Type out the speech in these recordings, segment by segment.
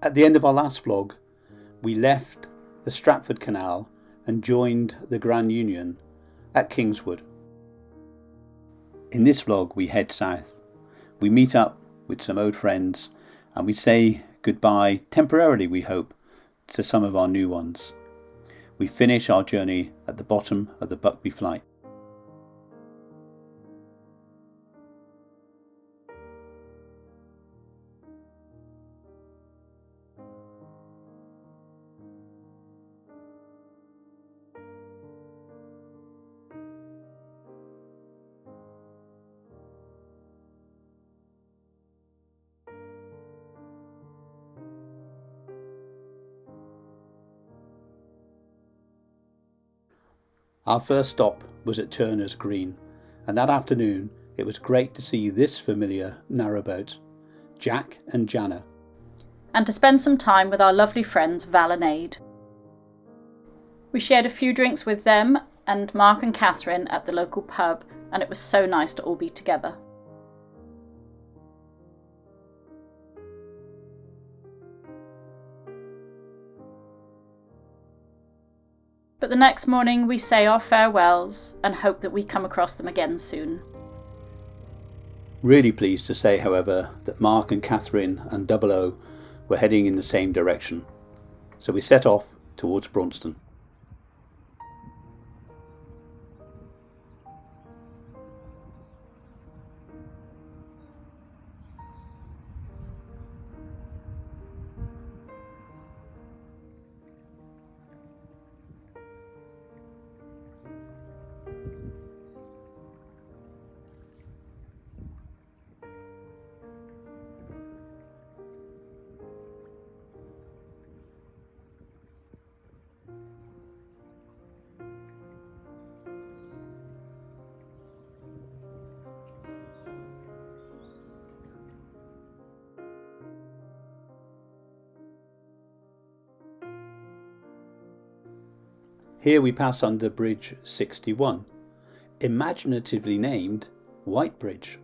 At the end of our last vlog, we left the Stratford Canal and joined the Grand Union at Kingswood. In this vlog we head south. We meet up with some old friends and we say goodbye, temporarily we hope, to some of our new ones. We finish our journey at the bottom of the Buckby Flight. Our first stop was at Turner's Green, and that afternoon it was great to see this familiar narrowboat, Jack and Jana, and to spend some time with our lovely friends Val and Aid. We shared a few drinks with them and Mark and Catherine at the local pub, and it was so nice to all be together. But the next morning we say our farewells and hope that we come across them again soon. Really pleased to say, however, that Mark and Catherine and 00 were heading in the same direction, so we set off towards Braunston. Here we pass under Bridge 61, imaginatively named White Bridge.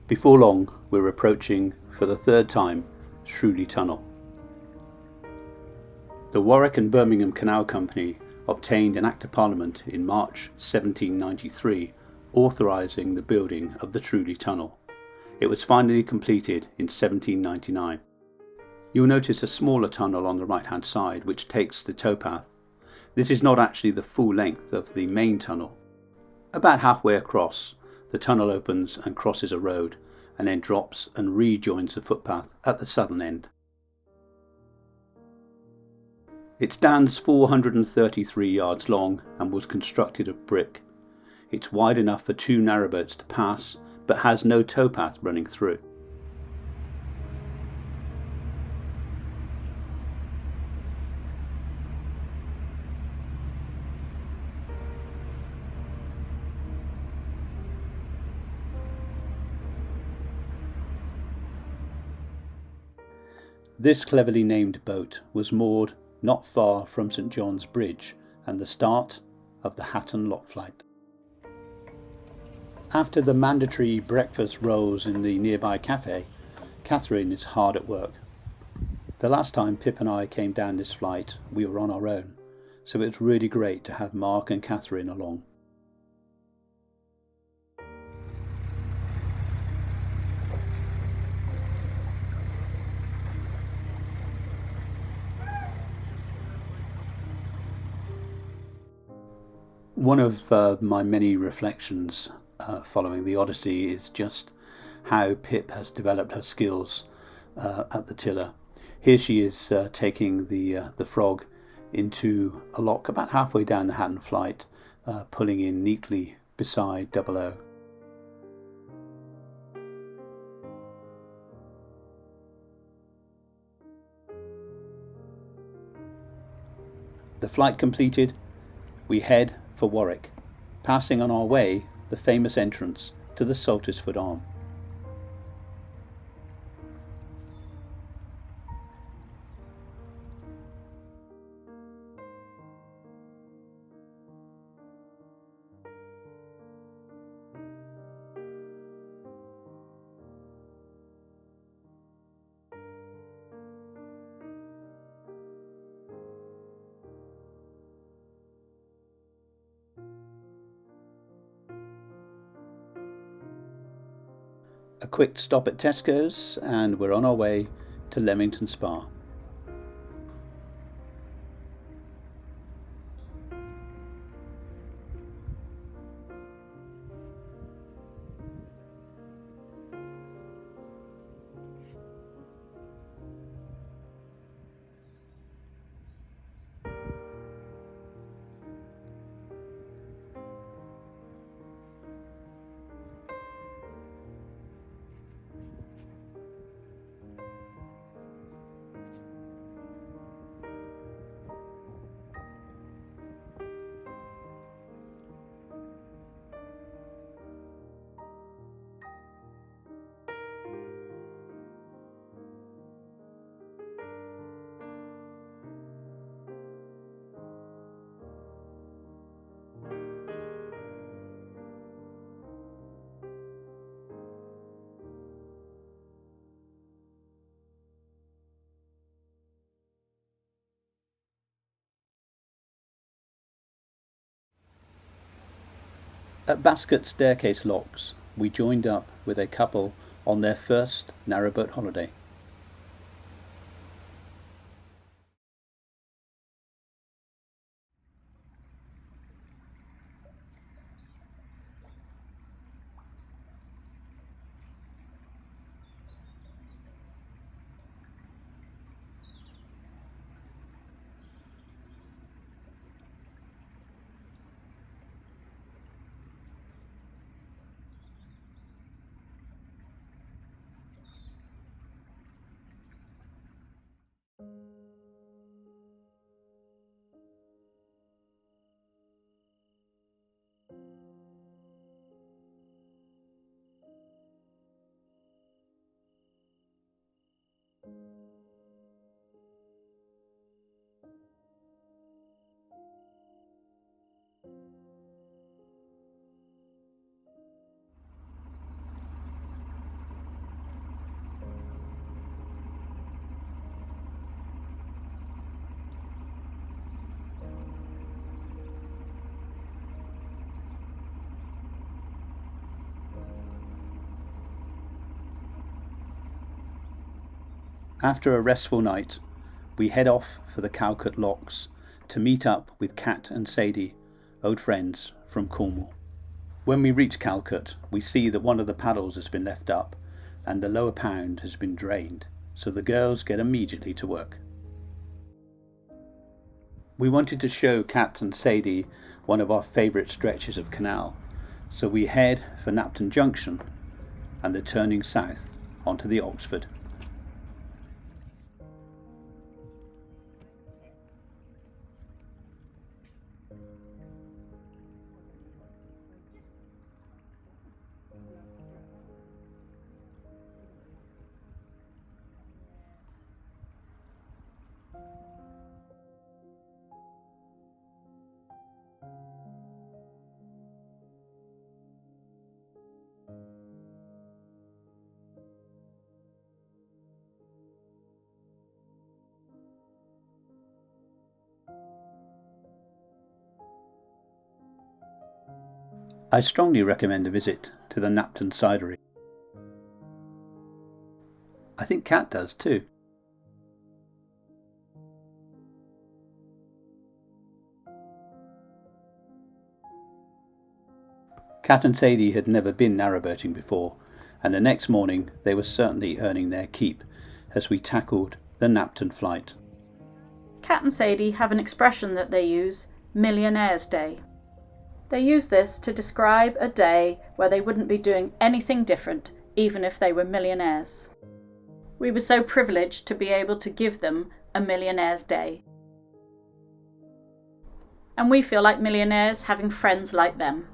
Before long, we're approaching, for the third time, Shrewley Tunnel. The Warwick and Birmingham Canal Company obtained an Act of Parliament in March 1793 authorising the building of the Shrewley Tunnel. It was finally completed in 1799. You'll notice a smaller tunnel on the right hand side which takes the towpath. This is not actually the full length of the main tunnel. About halfway across, the tunnel opens and crosses a road and then drops and rejoins the footpath at the southern end. It stands 433 yards long and was constructed of brick. It's wide enough for two narrowboats to pass, but has no towpath running through. This cleverly named boat was moored not far from St John's Bridge and the start of the Hatton flight. After the mandatory breakfast rolls in the nearby cafe, Catherine is hard at work. The last time Pip and I came down this flight, we were on our own, so it was really great to have Mark and Catherine along. One of my many reflections following the Odyssey is just how Pip has developed her skills at the tiller. Here she is taking the Frog into a lock about halfway down the Hatton Flight, pulling in neatly beside 00. The flight completed, we head for Warwick, passing on our way the famous entrance to the Saltersford Arm. quick stop at Tesco's and we're on our way to Leamington Spa. At Bascott Staircase Locks, we joined up with a couple on their first narrowboat holiday. After a restful night, we head off for the Calcutt locks to meet up with Kat and Sadie, old friends from Cornwall. When we reach Calcutt, we see that one of the paddles has been left up and the lower pound has been drained, so the girls get immediately to work. We wanted to show Kat and Sadie one of our favourite stretches of canal, so we head for Napton Junction and the turning south onto the Oxford. I strongly recommend a visit to the Napton Cidery. I think Kat does too. Kat and Sadie had never been narrowboating before, and the next morning they were certainly earning their keep as we tackled the Napton Flight. Kat and Sadie have an expression that they use, Millionaire's Day. They use this to describe a day where they wouldn't be doing anything different, even if they were millionaires. We were so privileged to be able to give them a Millionaire's Day. And we feel like millionaires having friends like them.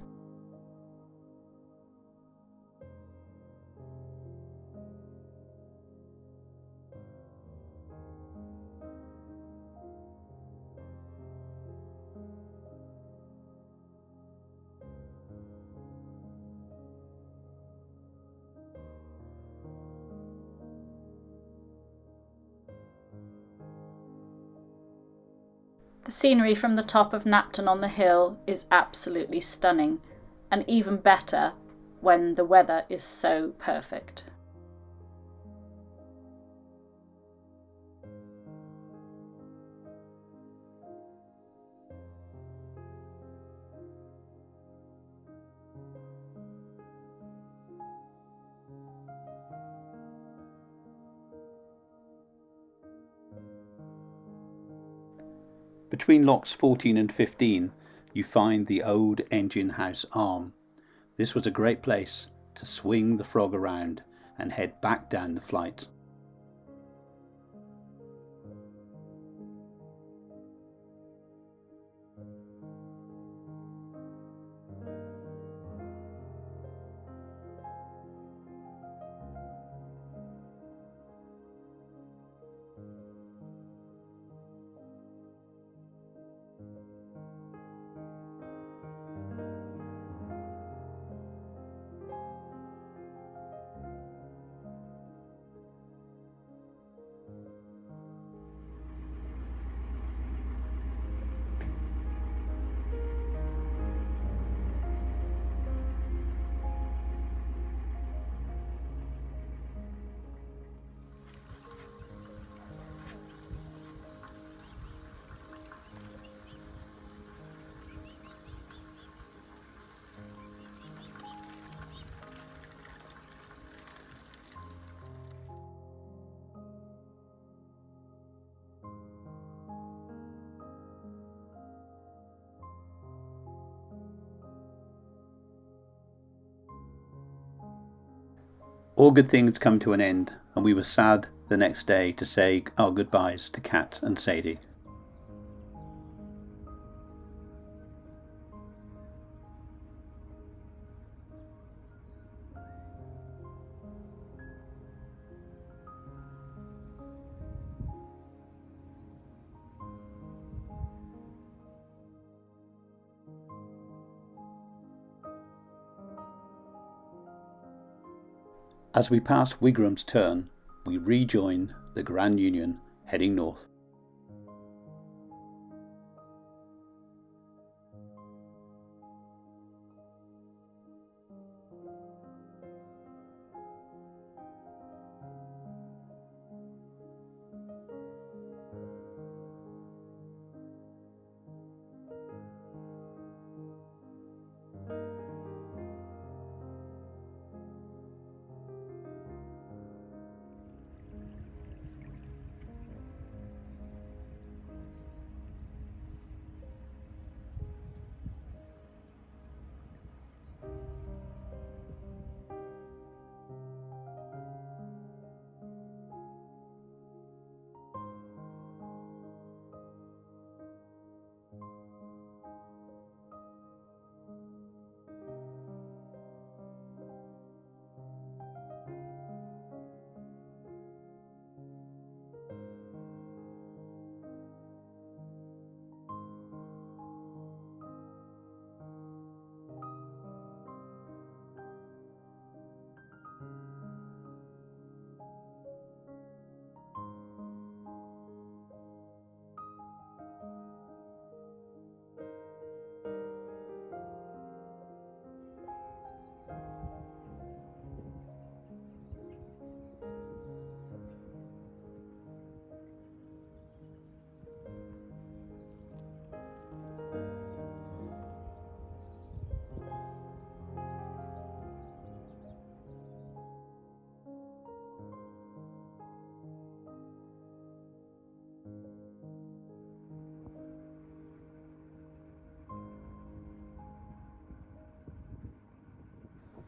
The scenery from the top of Napton on the hill is absolutely stunning, and even better when the weather is so perfect. Between locks 14 and 15 you find the old engine house arm. This was a great place to swing the frog around and head back down the flight. All good things come to an end, and we were sad the next day to say our goodbyes to Kat and Sadie. As we pass Wigram's Turn, we rejoin the Grand Union heading north.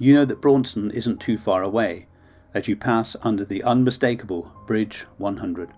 You know that Braunston isn't too far away as you pass under the unmistakable Bridge 100.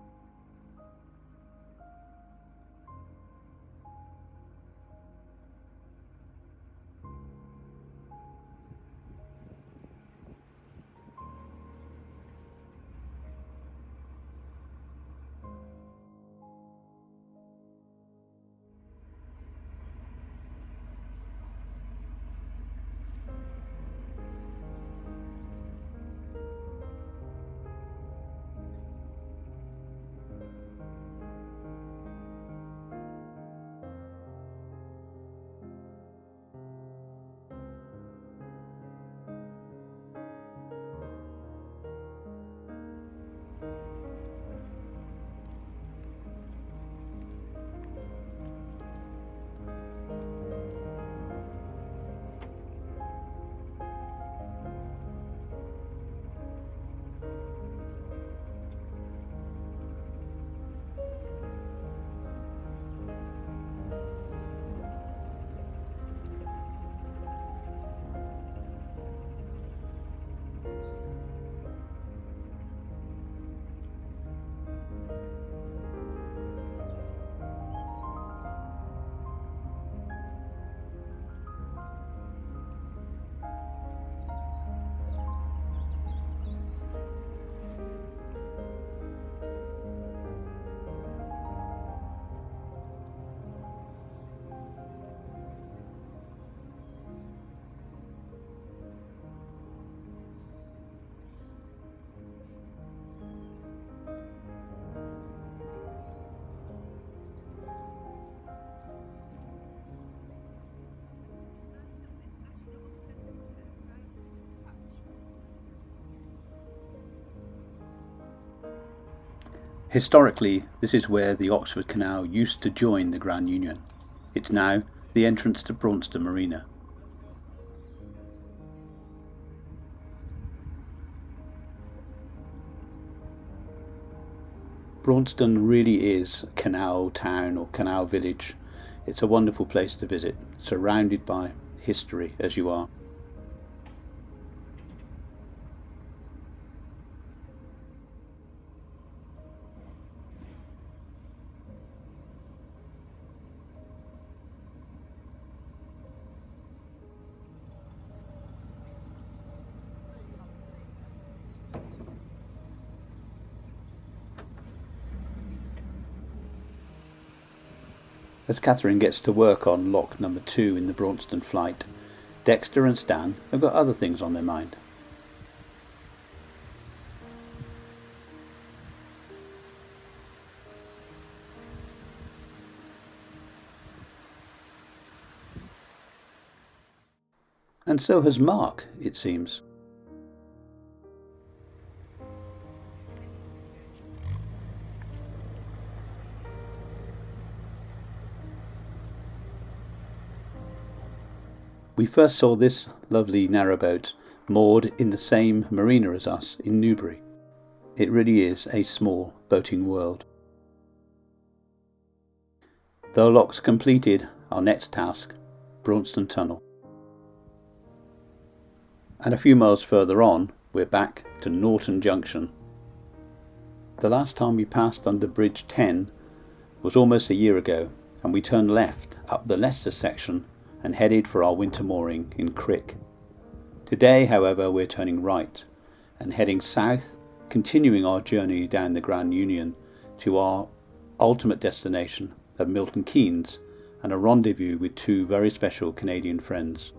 Historically, this is where the Oxford Canal used to join the Grand Union. It's now the entrance to Braunston Marina. Braunston really is a canal town or canal village. It's a wonderful place to visit, surrounded by history as you are. As Catherine gets to work on lock number 2 in the Napton Flight, Dexter and Stan have got other things on their mind. And so has Mark, it seems. We first saw this lovely narrowboat moored in the same marina as us in Newbury. It really is a small boating world. The lock's completed, our next task, Braunston Tunnel. And a few miles further on, we're back to Napton Junction. The last time we passed under Bridge 10 was almost a year ago, and we turned left up the Leicester section and headed for our winter mooring in Crick. Today, however, we're turning right and heading south, continuing our journey down the Grand Union to our ultimate destination of Milton Keynes and a rendezvous with 2 very special Canadian friends.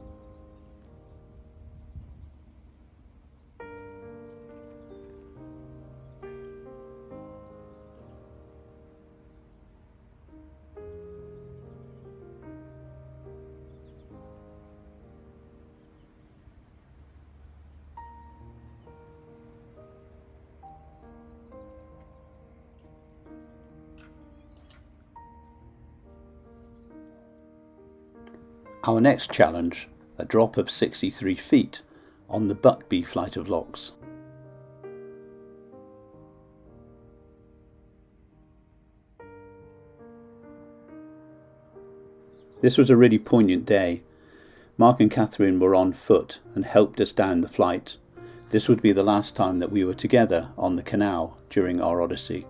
Our next challenge, a drop of 63 feet on the Buckby Flight of locks. This was a really poignant day. Mark and Catherine were on foot and helped us down the flight. This would be the last time that we were together on the canal during our odyssey.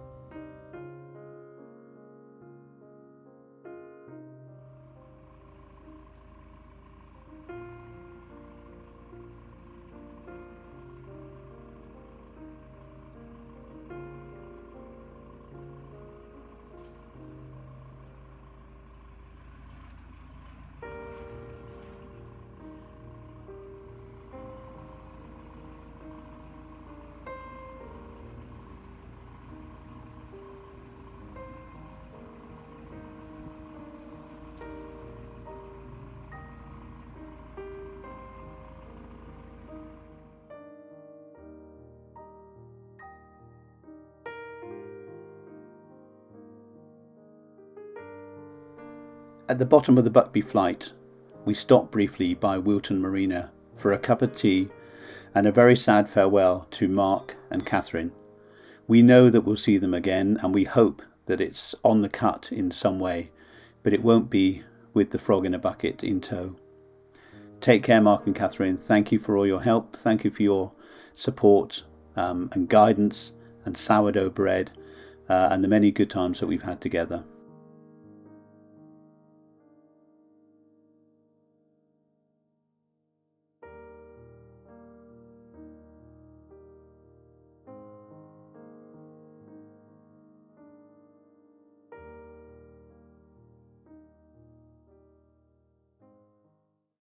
At the bottom of the Buckby Flight, we stopped briefly by Wilton Marina for a cup of tea and a very sad farewell to Mark and Catherine. We know that we'll see them again, and we hope that it's on the cut in some way, but it won't be with the frog in a bucket in tow. Take care, Mark and Catherine. Thank you for all your help. Thank you for your support and guidance and sourdough bread and the many good times that we've had together.